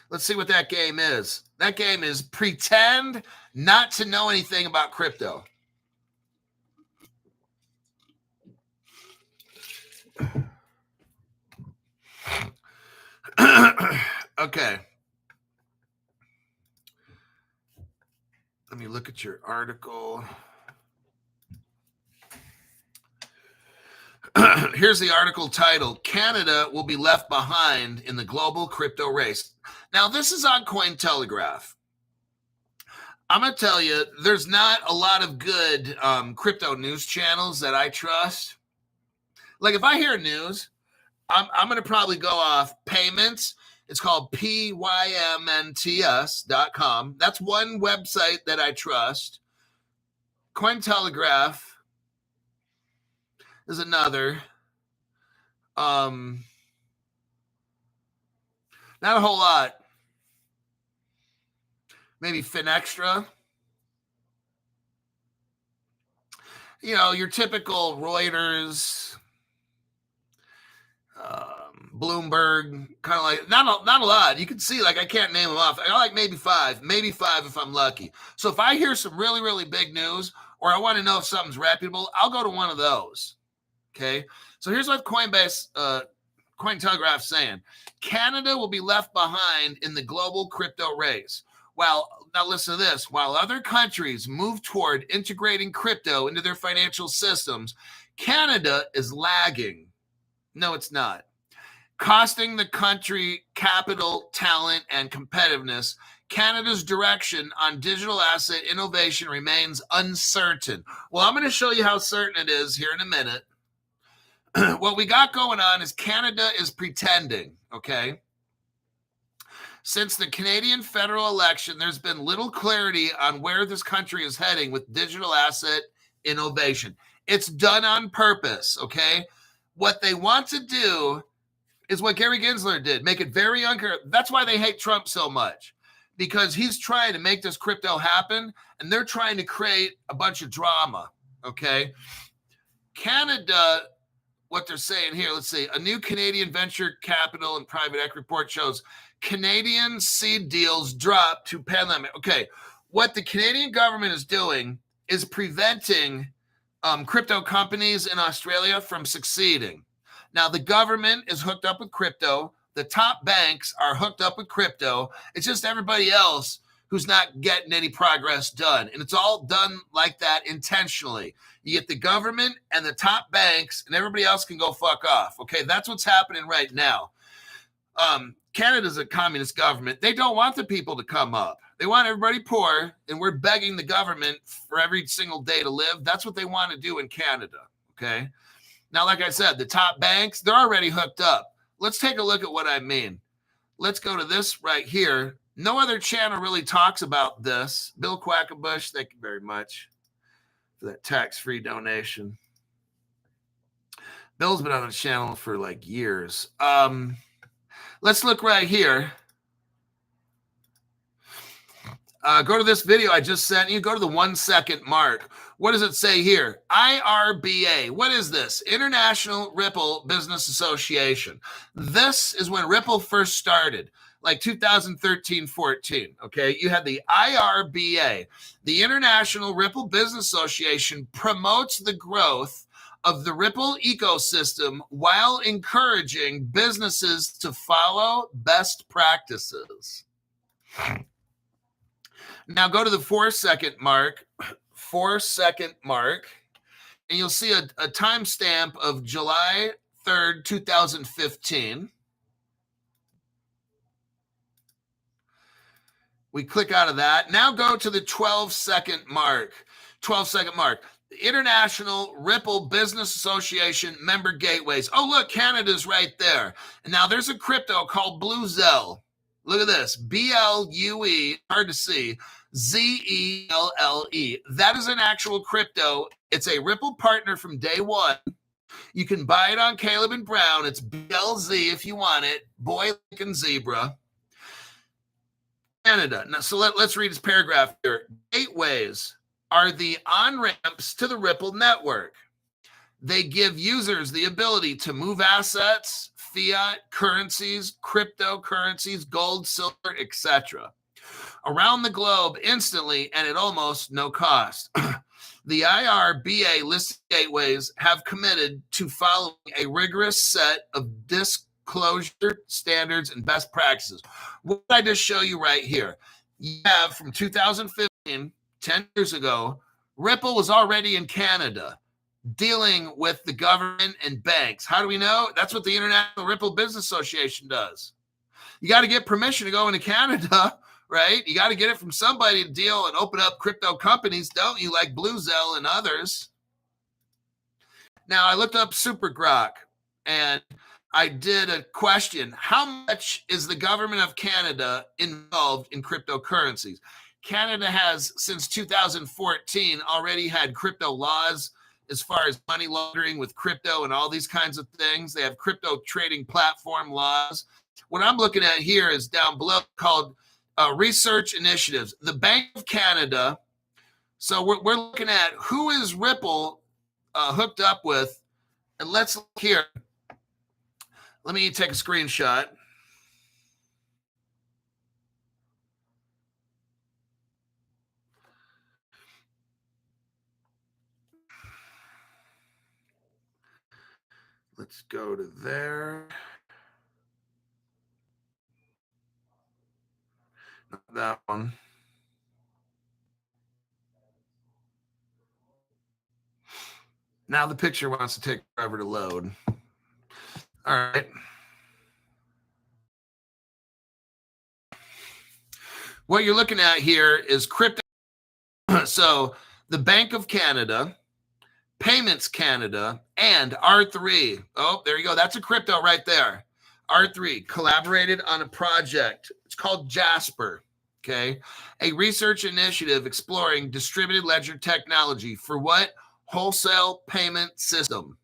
Let's see what that game is. That game is pretend not to know anything about crypto. Okay. Let me look at your article. Here's the article titled, Canada will be left behind in the global crypto race. Now, this is on Cointelegraph. I'm going to tell you, there's not a lot of good crypto news channels that I trust. Like if I hear news, I'm going to probably go off payments. It's called pymnts.com. That's one website that I trust. Cointelegraph is another. Not a whole lot. Maybe Finextra. You know, your typical Reuters, Bloomberg, kind of like, not a lot. You can see, like, I can't name them off. I like maybe five if I'm lucky. So if I hear some really, really big news, or I want to know if something's reputable, I'll go to one of those. Okay. So here's what Cointelegraph's saying. Canada will be left behind in the global crypto race. Now listen to this. While other countries move toward integrating crypto into their financial systems, Canada is lagging. No, it's not. Costing the country capital, talent, and competitiveness, Canada's direction on digital asset innovation remains uncertain. Well, I'm going to show you how certain it is here in a minute. What we got going on is Canada is pretending, okay? Since the Canadian federal election, there's been little clarity on where this country is heading with digital asset innovation. It's done on purpose, okay? What they want to do is what Gary Gensler did, make it very unclear. That's why they hate Trump so much, because he's trying to make this crypto happen, and they're trying to create a bunch of drama, okay? Canada, what they're saying here, let's see, a new Canadian venture capital and private equity report shows Canadian seed deals drop to pandemic. Okay, what the Canadian government is doing is preventing crypto companies in Australia from succeeding. Now, the government is hooked up with crypto. The top banks are hooked up with crypto. It's just everybody else who's not getting any progress done. And it's all done like that intentionally. You get the government and the top banks, and everybody else can go fuck off. Okay, that's what's happening right now. Canada's a communist government. They don't want the people to come up. They want everybody poor, and we're begging the government for every single day to live. That's what they want to do in Canada, okay? Now, like I said, the top banks, they're already hooked up. Let's take a look at what I mean. Let's go to this right here. No other channel really talks about this. Bill Quackenbush, thank you very much for that tax-free donation. Bill's been on the channel for like years. Let's look right here. Go to this video I just sent you. Go to the 1 second mark. What does it say here? IRBA. What is this? International Ripple Business Association. This is when Ripple first started, like 2013-14. Okay, you had the IRBA. The International Ripple Business Association promotes the growth of the Ripple ecosystem while encouraging businesses to follow best practices. Now go to the 4 second mark, and you'll see a timestamp of July 3rd, 2015. We click out of that. Now go to the 12 second mark. The International Ripple Business Association member gateways. Oh, look, Canada's right there. And now there's a crypto called Bluezelle. Look at this. BLUE, hard to see, ZELLE. That is an actual crypto. It's a Ripple partner from day one. You can buy it on Caleb and Brown. It's BLZ if you want it. Boy, Lincoln Zebra. Canada. Now, so let's read this paragraph here. Gateways are the on-ramps to the Ripple network. They give users the ability to move assets, fiat, currencies, cryptocurrencies, gold, silver, etc. around the globe instantly and at almost no cost. The IRBA listed gateways have committed to following a rigorous set of disclosure standards and best practices. What did I just show you right here? You have from 2015, 10 years ago, Ripple was already in Canada dealing with the government and banks. How do we know? That's what the International Ripple Business Association does. You got to get permission to go into Canada, right? You got to get it from somebody to deal and open up crypto companies, don't you? Like Bluezell and others. Now, I looked up SuperGrok and I did a question. How much is the government of Canada involved in cryptocurrencies? Canada has, since 2014, already had crypto laws as far as money laundering with crypto and all these kinds of things. They have crypto trading platform laws. What I'm looking at here is down below called research initiatives. The Bank of Canada. So we're looking at who is Ripple hooked up with. And let's look here. Let me take a screenshot. Let's go to there. Not that one. Now the picture wants to take forever to load. All right. What you're looking at here is crypto. So the Bank of Canada, Payments Canada, and R3. Oh, there you go. That's a crypto right there. R3 collaborated on a project. It's called Jasper. Okay. A research initiative exploring distributed ledger technology for what? Wholesale payment system.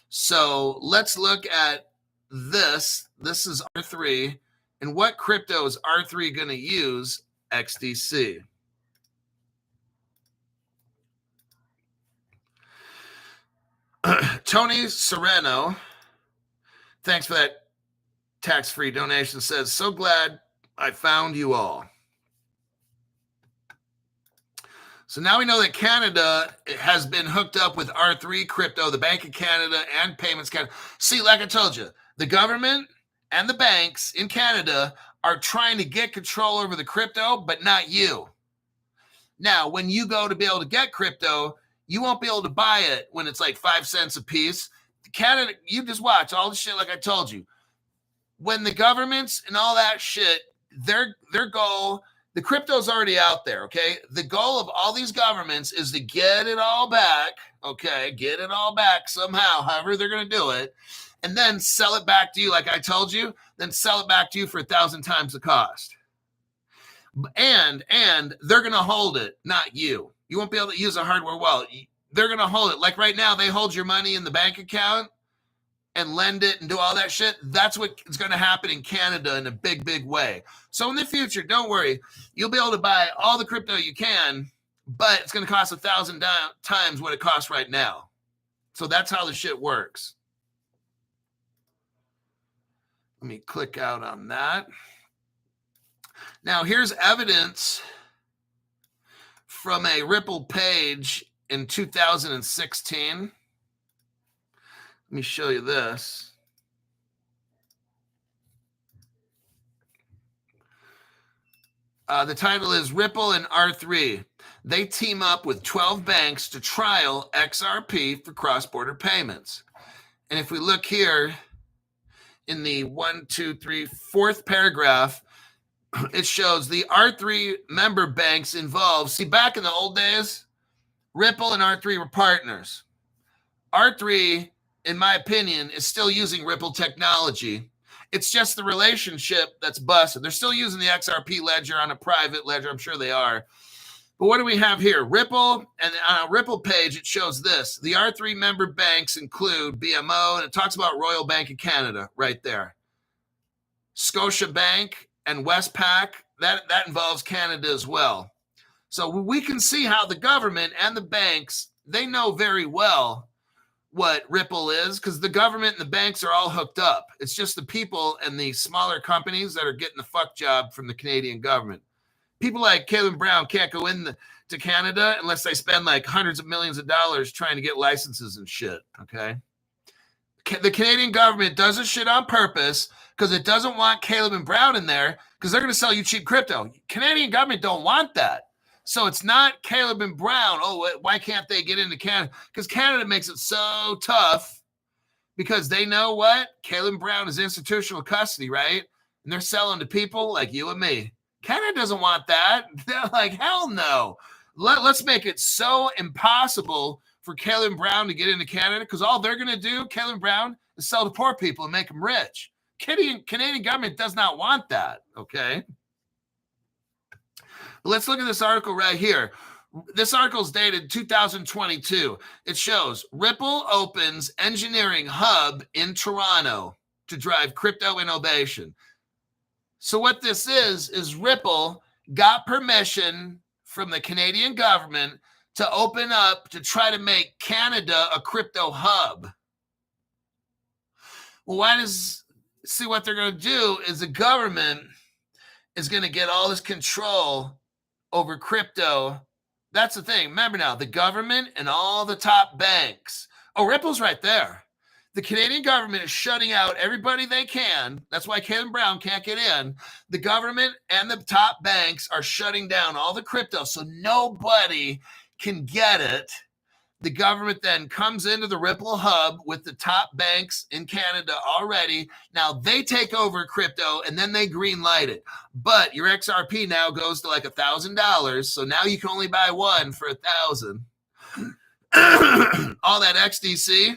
So let's look at this. This is R3. And what crypto is R3 going to use? XDC. Tony Sereno, thanks for that tax-free donation, says, so glad I found you all. So now we know that Canada has been hooked up with R3 crypto, the Bank of Canada, and Payments Canada. See, like I told you, the government and the banks in Canada are trying to get control over the crypto, but not you. Now, when you go to be able to get crypto, you won't be able to buy it when it's like 5 cents a piece. Canada, you just watch all the shit like I told you. When the governments and all that shit, their goal, the crypto's already out there, okay? The goal of all these governments is to get it all back, okay? Get it all back somehow, however they're going to do it, and then sell it back to you like I told you, then sell it back to you for 1,000 times the cost. And they're going to hold it, not you. You won't be able to use a hardware wallet. They're going to hold it. Like right now, they hold your money in the bank account and lend it and do all that shit. That's what is going to happen in Canada in a big, big way. So in the future, don't worry. You'll be able to buy all the crypto you can, but it's going to cost 1,000 times what it costs right now. So that's how the shit works. Let me click out on that. Now, here's evidence from a Ripple page in 2016. Let me show you this. The title is Ripple and R3. They team up with 12 banks to trial XRP for cross-border payments. And if we look here in the 4th paragraph, it shows the R3 member banks involved. See, back in the old days, Ripple and R3 were partners. R3, in my opinion, is still using Ripple technology. It's just the relationship that's busted. They're still using the XRP ledger on a private ledger. I'm sure they are. But what do we have here? Ripple, and on a Ripple page, it shows this. The R3 member banks include BMO, and it talks about Royal Bank of Canada right there. Scotiabank and Westpac, that involves Canada as well. So we can see how the government and the banks, they know very well what Ripple is, because the government and the banks are all hooked up. It's just the people and the smaller companies that are getting the fuck job from the Canadian government. People like Caleb Brown can't go to Canada unless they spend like hundreds of millions of dollars trying to get licenses and shit, okay? The Canadian government does this shit on purpose because it doesn't want Caleb and Brown in there because they're going to sell you cheap crypto. Canadian government don't want that. So it's not Caleb and Brown. Oh, why can't they get into Canada? Because Canada makes it so tough because they know what? Caleb and Brown is institutional custody, right? And they're selling to people like you and me. Canada doesn't want that. They're like, hell no. Let's make it so impossible for Caleb Brown to get into Canada because all they're going to do, Caleb Brown, is sell to poor people and make them rich. Canadian government does not want that, okay? Let's look at this article right here. This article is dated 2022. It shows Ripple opens engineering hub in Toronto to drive crypto innovation. So what this is Ripple got permission from the Canadian government to open up to try to make Canada a crypto hub. Well, see what they're going to do is the government is going to get all this control over crypto. That's the thing. Remember now, the government and all the top banks. Oh, Ripple's right there. The Canadian government is shutting out everybody they can. That's why Caleb Brown can't get in. The government and the top banks are shutting down all the crypto so nobody can get it. The government then comes into the Ripple hub with the top banks in Canada already. Now they take over crypto and then they green light it. But your XRP now goes to like $1,000. So now you can only buy one for $1,000. All that XDC.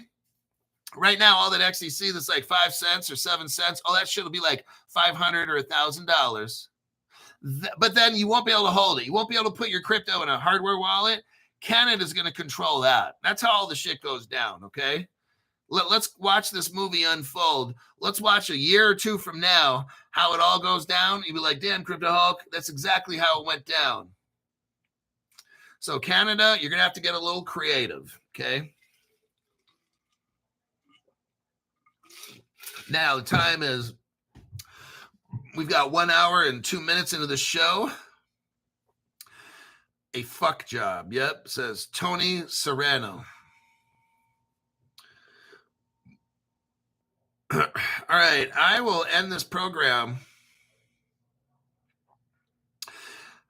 Right now, all that XDC that's like 5 cents or 7 cents, all that shit will be like $500 or $1,000. But then you won't be able to hold it. You won't be able to put your crypto in a hardware wallet. Canada's going to control that. That's how all the shit goes down, okay? Let's watch this movie unfold. Let's watch a year or two from now how it all goes down. You'll be like, damn, Crypto Hulk, that's exactly how it went down. So Canada, you're going to have to get a little creative, okay? Now, the time is, we've got 1 hour and 2 minutes into the show. A fuck job. Yep, says Tony Serrano. All right, I will end this program.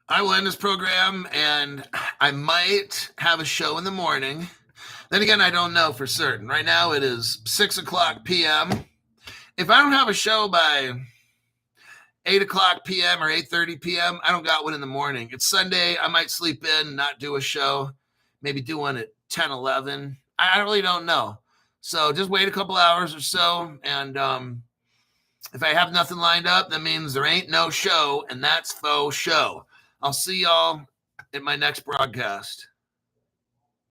And I might have a show in the morning. Then again, I don't know for certain. Right now, it is 6 o'clock p.m. If I don't have a show by 8 o'clock p.m. or 8:30 p.m., I don't got one in the morning. It's Sunday. I might sleep in and not do a show. Maybe do one at 10, 11. I really don't know. So just wait a couple hours or so. And if I have nothing lined up, that means there ain't no show, and that's faux show. I'll see y'all in my next broadcast.